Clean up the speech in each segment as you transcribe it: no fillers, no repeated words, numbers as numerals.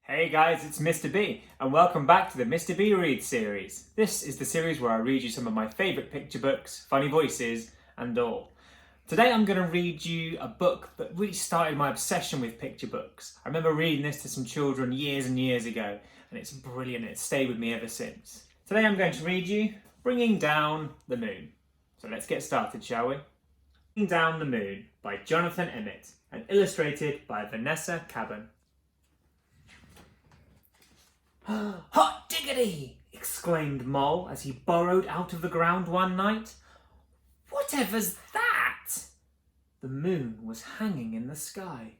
Hey guys, it's Mr. B, and welcome back to the Mr. B Reads series. This is the series where I read you some of my favourite picture books, funny voices, and all. Today I'm going to read you a book that really started my obsession with picture books. I remember reading this to some children years and years ago, and it's brilliant. It's stayed with me ever since. Today I'm going to read you Bringing Down the Moon. So let's get started, shall we? Bringing Down the Moon by Jonathan Emmett, and illustrated by Vanessa Cabban. "Hot diggity!" exclaimed Mole as he burrowed out of the ground one night. "Whatever's that?" The moon was hanging in the sky,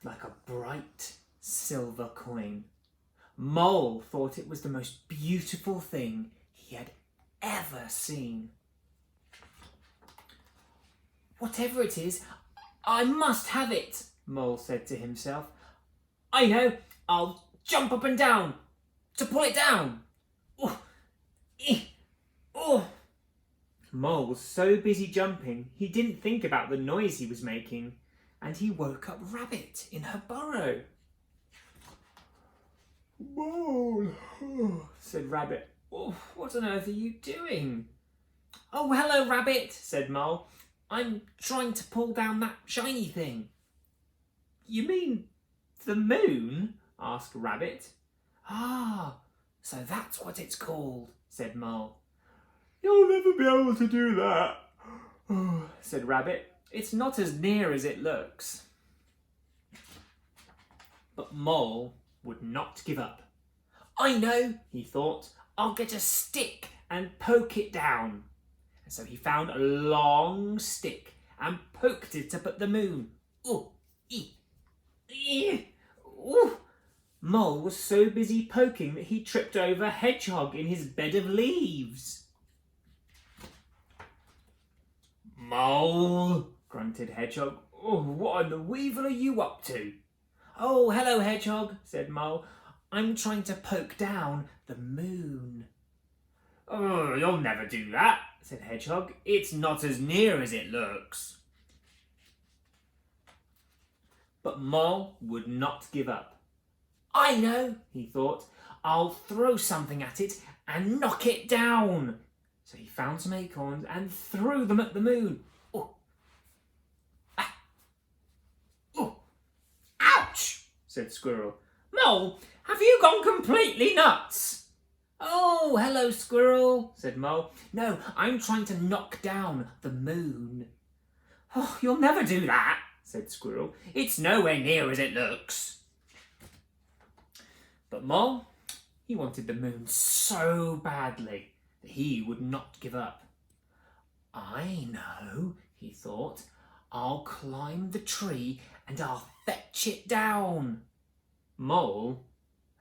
like a bright silver coin. Mole thought it was the most beautiful thing he had ever seen. "Whatever it is, I must have it," Mole said to himself. "I know, I'll jump up and down to pull it down." Mole was so busy jumping he didn't think about the noise he was making, and he woke up Rabbit in her burrow. "Mole," said Rabbit, "what on earth are you doing?" "Oh, hello, Rabbit," said Mole. "I'm trying to pull down that shiny thing." "You mean the moon?" asked Rabbit. "Ah, so that's what it's called," said Mole. "You'll never be able to do that," said Rabbit. "It's not as near as it looks." But Mole would not give up. "I know," he thought. "I'll get a stick and poke it down." And so he found a long stick and poked it up at the moon. Mole was so busy poking that he tripped over Hedgehog in his bed of leaves. "Mole," grunted Hedgehog, "what in the weevil are you up to?" "Oh, hello, Hedgehog," said Mole. "I'm trying to poke down the moon." "Oh, you'll never do that," said Hedgehog. "It's not as near as it looks." But Mole would not give up. "I know," he thought. "I'll throw something at it and knock it down." So he found some acorns and threw them at the moon. "Ouch!" said Squirrel. "Mole, have you gone completely nuts?" "Oh, hello, Squirrel," said Mole. "No, I'm trying to knock down the moon." "Oh, you'll never do that," said Squirrel. "It's nowhere near as it looks." But Mole, he wanted the moon so badly that he would not give up. "I know," he thought. "I'll climb the tree and I'll fetch it down." Mole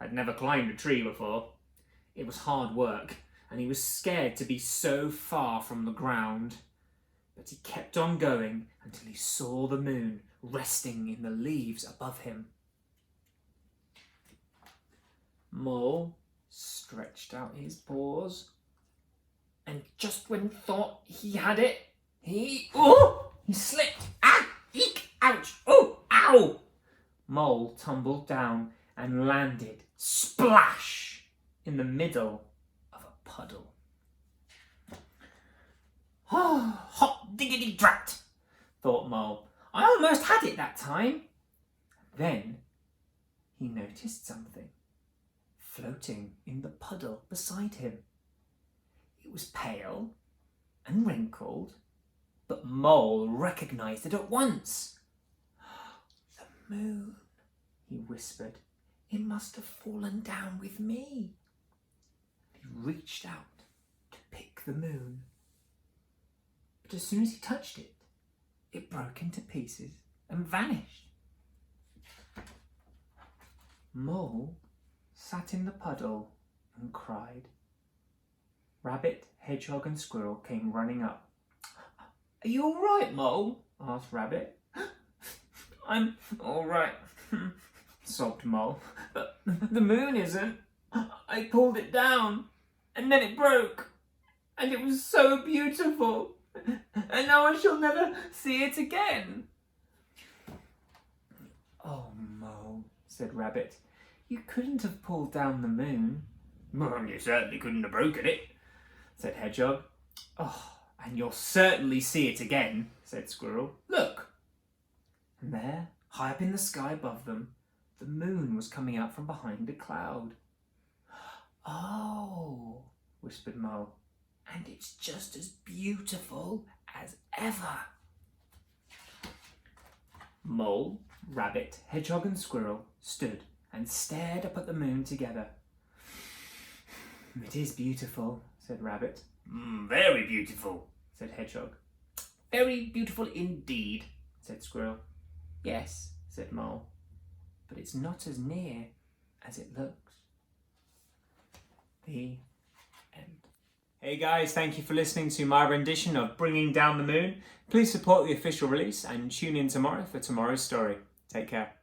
had never climbed a tree before. It was hard work, and he was scared to be so far from the ground. But he kept on going until he saw the moon resting in the leaves above him. Mole stretched out his paws, and just when he thought he had it, he slipped. Eek! Ouch! Ow! Mole tumbled down and landed splash in the middle of a puddle. "Hot diggity drat," thought Mole. "I almost had it that time." Then he noticed something floating in the puddle beside him. It was pale and wrinkled, but Mole recognised it at once. "The moon," he whispered. "It must have fallen down with me." He reached out to pick the moon. But as soon as he touched it, it broke into pieces and vanished. Mole sat in the puddle and cried. Rabbit, Hedgehog and Squirrel came running up. "Are you all right, Mole?" asked Rabbit. "I'm all right," sobbed Mole. "But the moon isn't. I pulled it down and then it broke. And it was so beautiful. And now I shall never see it again." "Oh, Mole," said Rabbit. You couldn't have pulled down the moon. Well, you certainly couldn't have broken it, said Hedgehog. Oh, and you'll certainly see it again, said Squirrel. Look! And there, high up in the sky above them, the moon was coming out from behind a cloud. Oh, whispered Mole, and it's just as beautiful as ever. Mole, Rabbit, Hedgehog and Squirrel stood and stared up at the moon together. It is beautiful, said Rabbit. Very beautiful, said Hedgehog. Very beautiful indeed, said Squirrel. Yes, said Mole, but it's not as near as it looks. The end. Hey guys, thank you for listening to my rendition of Bringing Down the Moon. Please support the official release and tune in tomorrow for tomorrow's story. Take care.